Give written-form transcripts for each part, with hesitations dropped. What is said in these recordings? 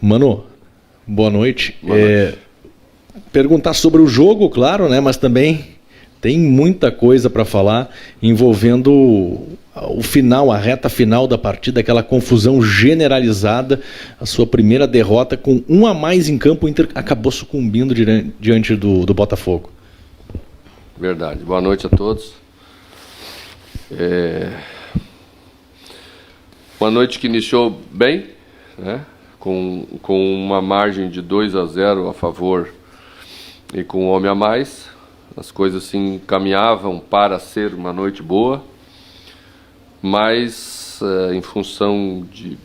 Mano, boa noite. Boa noite. Perguntar sobre o jogo, claro, né? Mas também tem muita coisa para falar envolvendo o final, a reta final da partida, aquela confusão generalizada, a sua primeira derrota com um a mais em campo, o Inter acabou sucumbindo diante do Botafogo. Verdade. Boa noite a todos. Uma noite que iniciou bem, né? Com uma margem de 2-0 a favor e com um homem a mais. As coisas se encaminhavam para ser uma noite boa, mas em função de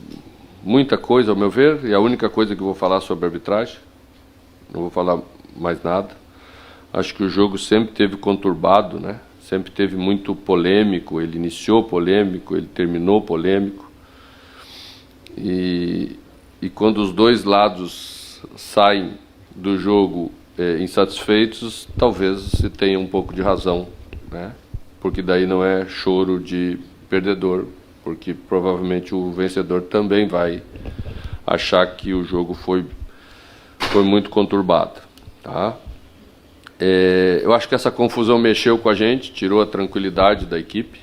muita coisa, ao meu ver, e a única coisa que eu vou falar sobre a arbitragem, não vou falar mais nada. Acho que o jogo sempre teve conturbado, né? Sempre teve muito polêmico, ele iniciou polêmico, ele terminou polêmico. E quando os dois lados saem do jogo insatisfeitos, talvez se tenha um pouco de razão, né? Porque daí não é choro de perdedor, porque provavelmente o vencedor também vai achar que o jogo foi muito conturbado, tá? Eu acho que essa confusão mexeu com a gente, tirou a tranquilidade da equipe,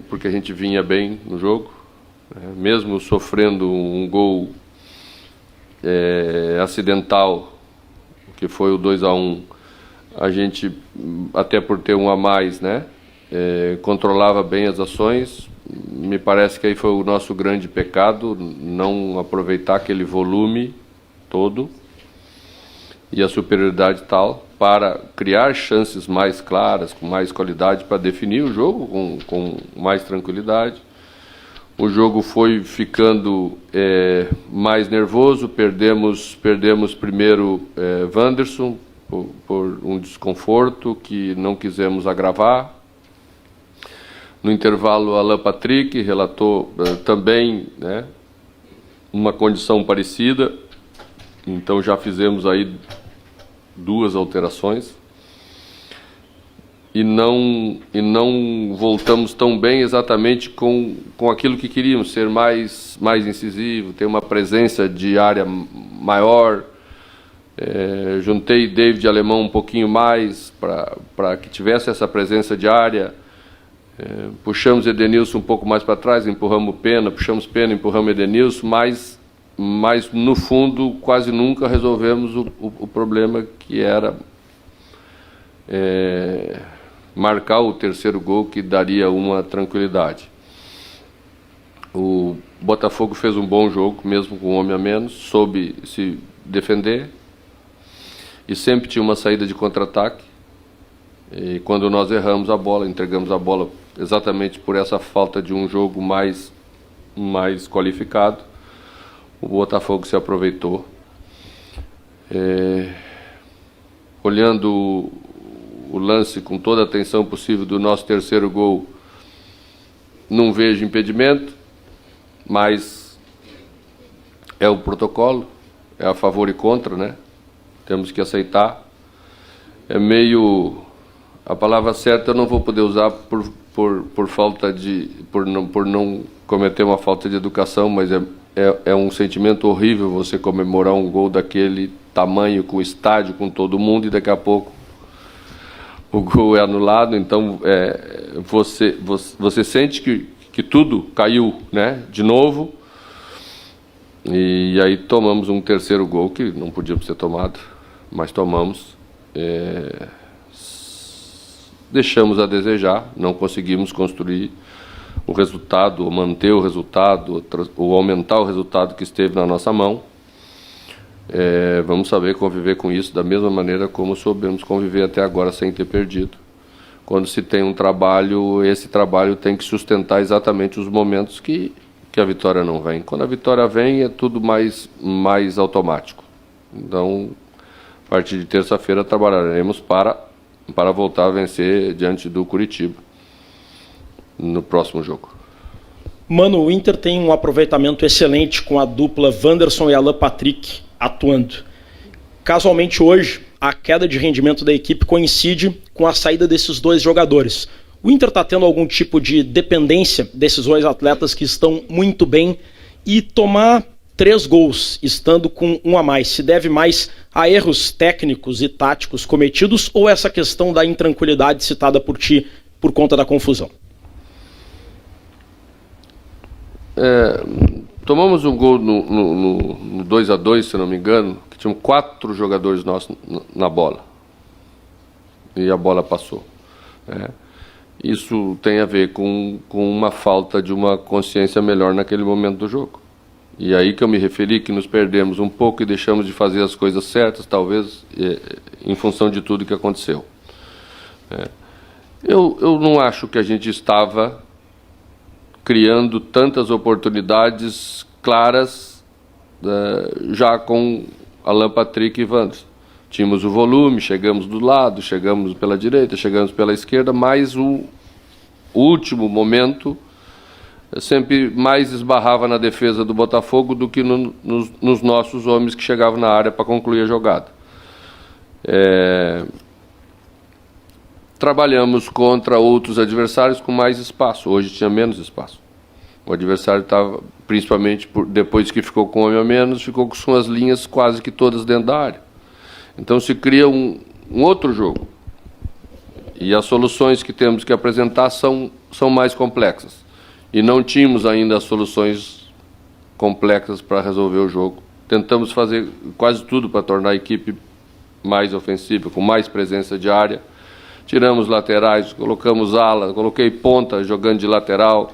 porque a gente vinha bem no jogo, né? Mesmo sofrendo um gol acidental, que foi o 2-1, a gente, até por ter um a mais, né, controlava bem as ações. Me parece que aí foi o nosso grande pecado, não aproveitar aquele volume todo e a superioridade tal para criar chances mais claras, com mais qualidade, para definir o jogo com mais tranquilidade. O jogo foi ficando mais nervoso, perdemos primeiro Wanderson por um desconforto que não quisemos agravar. No intervalo, Alan Patrick relatou também, né, uma condição parecida, então já fizemos aí 2 alterações. E não voltamos tão bem exatamente com aquilo que queríamos, ser mais incisivo, ter uma presença de área maior. Juntei David Alemão um pouquinho mais para que tivesse essa presença de área. Puxamos Edenilson um pouco mais para trás, empurramos Pena, puxamos Pena, empurramos Edenilson, mas no fundo quase nunca resolvemos o problema, que era marcar o terceiro gol, que daria uma tranquilidade. O Botafogo fez um bom jogo, mesmo com um homem a menos, soube se defender e sempre tinha uma saída de contra-ataque. E quando nós erramos a bola, entregamos a bola exatamente por essa falta de um jogo mais qualificado, o Botafogo se aproveitou. Olhando o lance com toda a atenção possível do nosso terceiro gol, não vejo impedimento, mas é o protocolo, é a favor e contra, né? Temos que aceitar. A palavra certa eu não vou poder usar por não cometer uma falta de educação, mas é um sentimento horrível você comemorar um gol daquele tamanho, com o estádio, com todo mundo, e daqui a pouco o gol é anulado. Então você sente que tudo caiu, né, de novo, e aí tomamos um terceiro gol que não podia ser tomado, mas tomamos. Deixamos a desejar, não conseguimos construir o resultado, ou manter o resultado, ou aumentar o resultado que esteve na nossa mão. Vamos saber conviver com isso da mesma maneira como soubemos conviver até agora, sem ter perdido. Quando se tem um trabalho, esse trabalho tem que sustentar exatamente os momentos que a vitória não vem. Quando a vitória vem, é tudo mais automático. Então, a partir de terça-feira, trabalharemos para voltar a vencer diante do Curitiba no próximo jogo. Mano, o Inter tem um aproveitamento excelente com a dupla Wanderson e Alan Patrick atuando. Casualmente hoje, a queda de rendimento da equipe coincide com a saída desses dois jogadores. O Inter está tendo algum tipo de dependência desses dois atletas que estão muito bem, e tomar 3 gols, estando com 1 a mais, se deve mais a erros técnicos e táticos cometidos ou essa questão da intranquilidade citada por ti por conta da confusão? Tomamos um gol no 2-2, se não me engano, que tinham 4 jogadores nossos na bola. E a bola passou. Isso tem a ver com uma falta de uma consciência melhor naquele momento do jogo. E aí que eu me referi que nos perdemos um pouco e deixamos de fazer as coisas certas, talvez em função de tudo que aconteceu. Eu não acho que a gente estava criando tantas oportunidades claras já com Alan Patrick e Wanderson. Tínhamos o volume, chegamos do lado, chegamos pela direita, chegamos pela esquerda, mas o último momento sempre mais esbarrava na defesa do Botafogo do que nos nossos homens que chegavam na área para concluir a jogada. Trabalhamos contra outros adversários com mais espaço. Hoje tinha menos espaço. O adversário estava, principalmente depois que ficou com um homem a menos, ficou com suas linhas quase que todas dentro da área. Então se cria um outro jogo. E as soluções que temos que apresentar são mais complexas. E não tínhamos ainda as soluções complexas para resolver o jogo. Tentamos fazer quase tudo para tornar a equipe mais ofensiva, com mais presença de área. Tiramos laterais, colocamos ala, coloquei ponta jogando de lateral,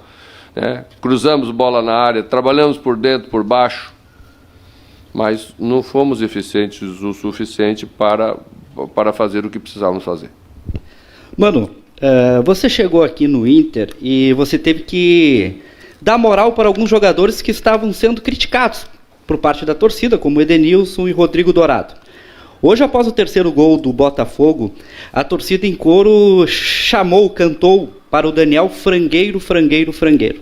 cruzamos bola na área, trabalhamos por dentro, por baixo, mas não fomos eficientes o suficiente para fazer o que precisávamos fazer. Mano, você chegou aqui no Inter e você teve que dar moral para alguns jogadores que estavam sendo criticados por parte da torcida, como Edenilson e Rodrigo Dourado. Hoje, após o 3º gol do Botafogo, a torcida em coro cantou para o Daniel frangueiro, frangueiro, frangueiro.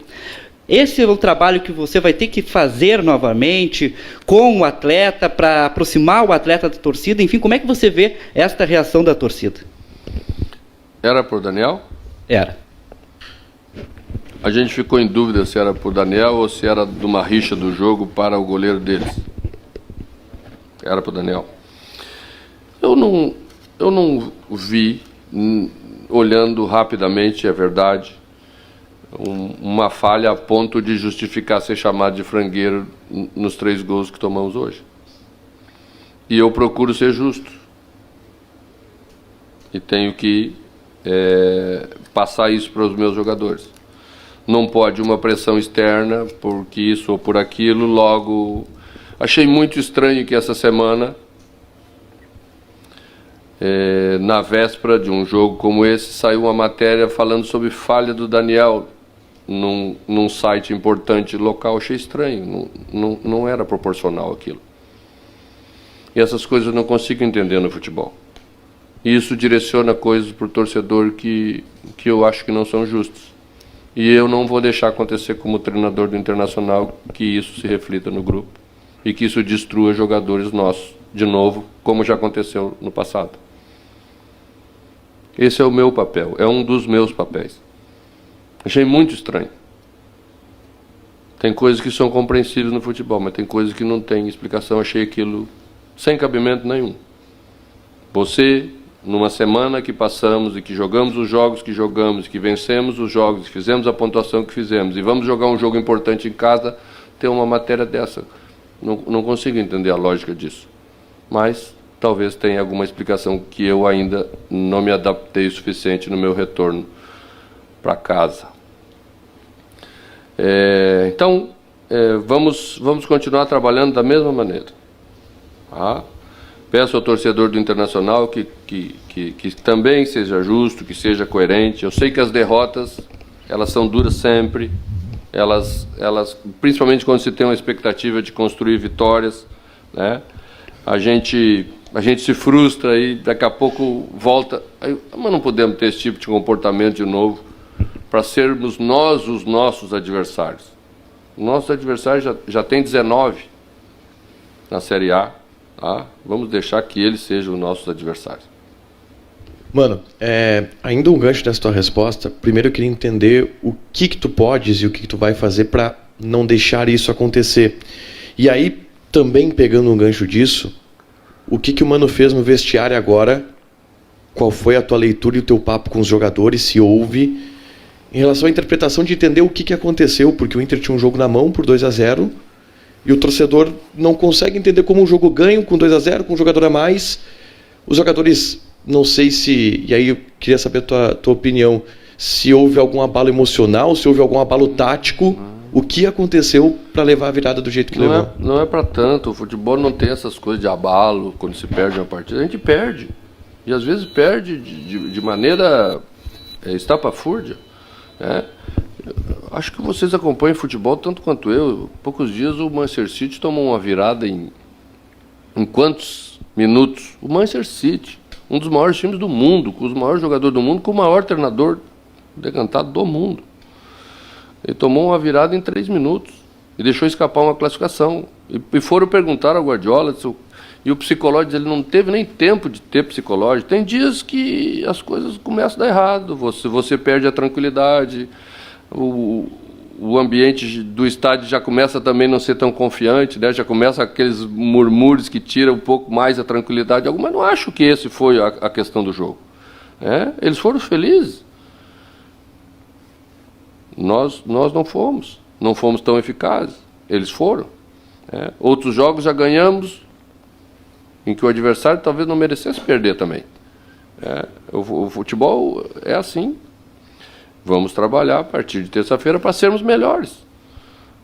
Esse é o trabalho que você vai ter que fazer novamente com o atleta, para aproximar o atleta da torcida. Enfim, como é que você vê esta reação da torcida? Era por Daniel? Era. A gente ficou em dúvida se era por Daniel ou se era de uma rixa do jogo para o goleiro deles. Era por Daniel. Eu não vi, olhando rapidamente, é verdade, uma falha a ponto de justificar ser chamado de frangueiro nos 3 gols que tomamos hoje. E eu procuro ser justo. E tenho que passar isso para os meus jogadores. Não pode uma pressão externa, porque isso ou por aquilo, logo... Achei muito estranho que essa semana, na véspera de um jogo como esse, saiu uma matéria falando sobre falha do Daniel num site importante local. Achei estranho, não era proporcional aquilo. E essas coisas eu não consigo entender no futebol. E isso direciona coisas para o torcedor que eu acho que não são justos. E eu não vou deixar acontecer como treinador do Internacional que isso se reflita no grupo e que isso destrua jogadores nossos, de novo, como já aconteceu no passado. Esse é o meu papel, é um dos meus papéis. Achei muito estranho. Tem coisas que são compreensíveis no futebol, mas tem coisas que não tem explicação. Achei aquilo sem cabimento nenhum. Você, numa semana que passamos e que jogamos os jogos que jogamos, que vencemos os jogos, que fizemos a pontuação que fizemos, e vamos jogar um jogo importante em casa, ter uma matéria dessa. Não consigo entender a lógica disso. Mas talvez tenha alguma explicação que eu ainda não me adaptei o suficiente no meu retorno para casa. Então, vamos continuar trabalhando da mesma maneira. Tá? Peço ao torcedor do Internacional que também seja justo, que seja coerente. Eu sei que as derrotas, elas são duras sempre, elas principalmente quando se tem uma expectativa de construir vitórias, né? A gente se frustra e daqui a pouco volta. Mas não podemos ter esse tipo de comportamento de novo para sermos nós os nossos adversários. O nosso adversário já tem 19 na Série A. Tá? Vamos deixar que eles sejam os nossos adversários. Mano, ainda um gancho dessa tua resposta. Primeiro eu queria entender o que tu podes e o que tu vai fazer para não deixar isso acontecer. E aí, também pegando um gancho disso, o que o Mano fez no vestiário agora? Qual foi a tua leitura e o teu papo com os jogadores, se houve, em relação à interpretação de entender o que aconteceu, porque o Inter tinha um jogo na mão por 2-0, e o torcedor não consegue entender como um jogo ganho com 2-0, com um jogador a mais. Os jogadores, não sei se, e aí eu queria saber a tua opinião, se houve algum abalo emocional, se houve algum abalo tático, o que aconteceu para levar a virada do jeito que levou? Não é para tanto, o futebol não tem essas coisas de abalo, quando se perde uma partida, a gente perde. E às vezes perde de maneira estapafúrdia. Né? Acho que vocês acompanham futebol tanto quanto eu. Poucos dias o Manchester City tomou uma virada em quantos minutos? O Manchester City, um dos maiores times do mundo, com os maiores jogadores do mundo, com o maior treinador decantado do mundo. Ele tomou uma virada em 3 minutos e deixou escapar uma classificação. E foram perguntar ao Guardiola, e o psicológico dele não teve nem tempo de ter psicológico. Tem dias que as coisas começam a dar errado, você perde a tranquilidade, o ambiente do estádio já começa também a não ser tão confiante, né? Já começa aqueles murmúrios que tiram um pouco mais a tranquilidade. Mas não acho que esse foi a questão do jogo. Eles foram felizes. Nós não fomos tão eficazes. Eles foram. Outros jogos já ganhamos, em que o adversário talvez não merecesse perder também. O futebol é assim. Vamos trabalhar a partir de terça-feira para sermos melhores.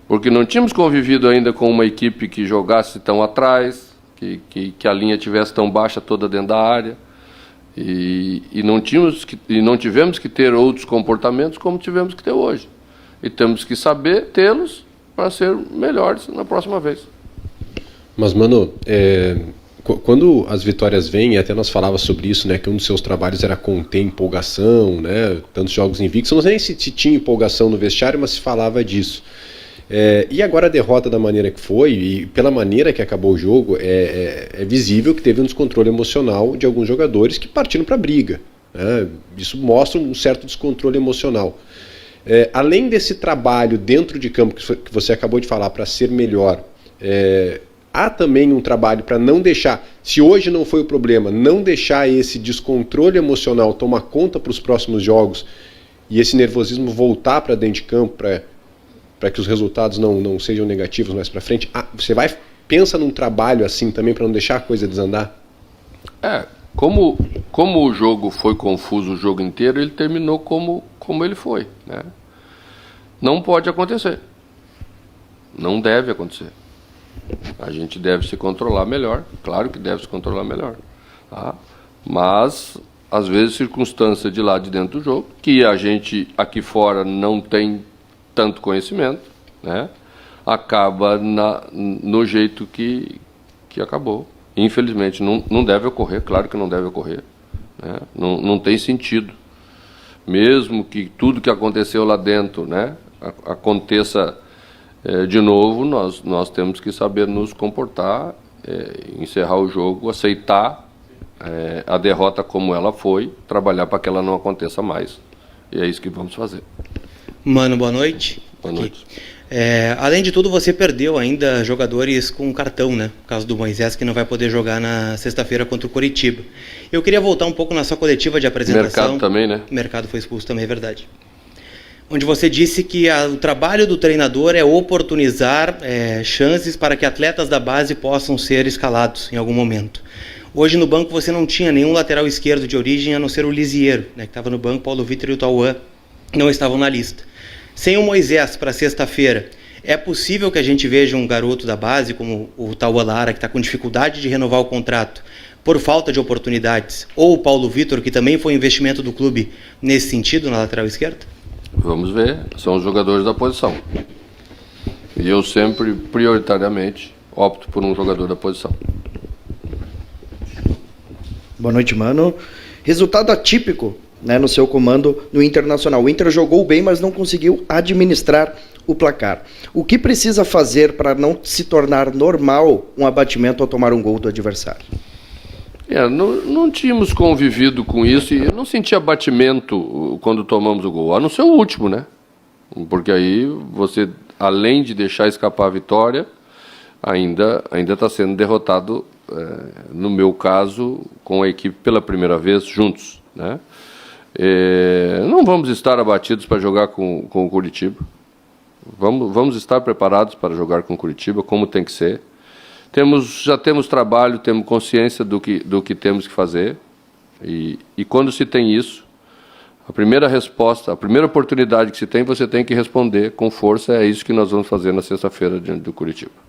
Porque não tínhamos convivido ainda com uma equipe que jogasse tão atrás, que a linha tivesse tão baixa toda dentro da área. E não tivemos que ter outros comportamentos como tivemos que ter hoje. E temos que saber tê-los para ser melhores na próxima vez. Mas, Mano, quando as vitórias vêm, e até nós falávamos sobre isso, né, que um dos seus trabalhos era conter empolgação, né, tantos jogos invictos, não sei nem se tinha empolgação no vestiário, mas se falava disso. E agora a derrota da maneira que foi, e pela maneira que acabou o jogo, é visível que teve um descontrole emocional de alguns jogadores que partiram para a briga. Né? Isso mostra um certo descontrole emocional. Além desse trabalho dentro de campo que você acabou de falar para ser melhor, há também um trabalho para não deixar, se hoje não foi o problema, não deixar esse descontrole emocional tomar conta para os próximos jogos e esse nervosismo voltar para dentro de campo para que os resultados não sejam negativos mais para frente. Você pensa num trabalho assim também para não deixar a coisa desandar? Como o jogo foi confuso o jogo inteiro, ele terminou como ele foi. Né? Não pode acontecer. Não deve acontecer. A gente deve se controlar melhor. Claro que deve se controlar melhor. Tá? Mas, às vezes, circunstância de lá de dentro do jogo, que a gente aqui fora não tem tanto conhecimento, né? Acaba no jeito que acabou. Infelizmente, não deve ocorrer, claro que não deve ocorrer. Né? Não tem sentido. Mesmo que tudo que aconteceu lá dentro, né, aconteça de novo, nós temos que saber nos comportar, encerrar o jogo, aceitar a derrota como ela foi, trabalhar para que ela não aconteça mais. E é isso que vamos fazer. Mano, boa noite. Boa noite. Além de tudo, você perdeu ainda jogadores com cartão, né? No caso do Moisés, que não vai poder jogar na sexta-feira contra o Coritiba. Eu queria voltar um pouco na sua coletiva de apresentação. Mercado também, né? O Mercado foi expulso também, é verdade. Onde você disse que o trabalho do treinador é oportunizar chances para que atletas da base possam ser escalados em algum momento. Hoje no banco você não tinha nenhum lateral esquerdo de origem, a não ser o Lisiero, né, que estava no banco. Paulo Vitor e o Tauan não estavam na lista. Sem o Moisés para sexta-feira, é possível que a gente veja um garoto da base, como o Tauan Lara, que está com dificuldade de renovar o contrato por falta de oportunidades, ou o Paulo Vitor, que também foi investimento do clube nesse sentido, na lateral esquerda? Vamos ver, são os jogadores da posição. E eu sempre, prioritariamente, opto por um jogador da posição. Boa noite, Mano. Resultado atípico, né, no seu comando no Internacional. O Inter jogou bem, mas não conseguiu administrar o placar. O que precisa fazer para não se tornar normal um abatimento ao tomar um gol do adversário? Não tínhamos convivido com isso e eu não senti abatimento quando tomamos o gol, a não ser o último, né? Porque aí você, além de deixar escapar a vitória, ainda está sendo derrotado, no meu caso, com a equipe pela primeira vez juntos, né? Não vamos estar abatidos para jogar com o Curitiba. Vamos estar preparados para jogar com o Curitiba, como tem que ser. Já temos trabalho, temos consciência do que temos que fazer. E quando se tem isso, a primeira resposta, a primeira oportunidade que se tem, você tem que responder com força. É isso que nós vamos fazer na sexta-feira diante do Curitiba.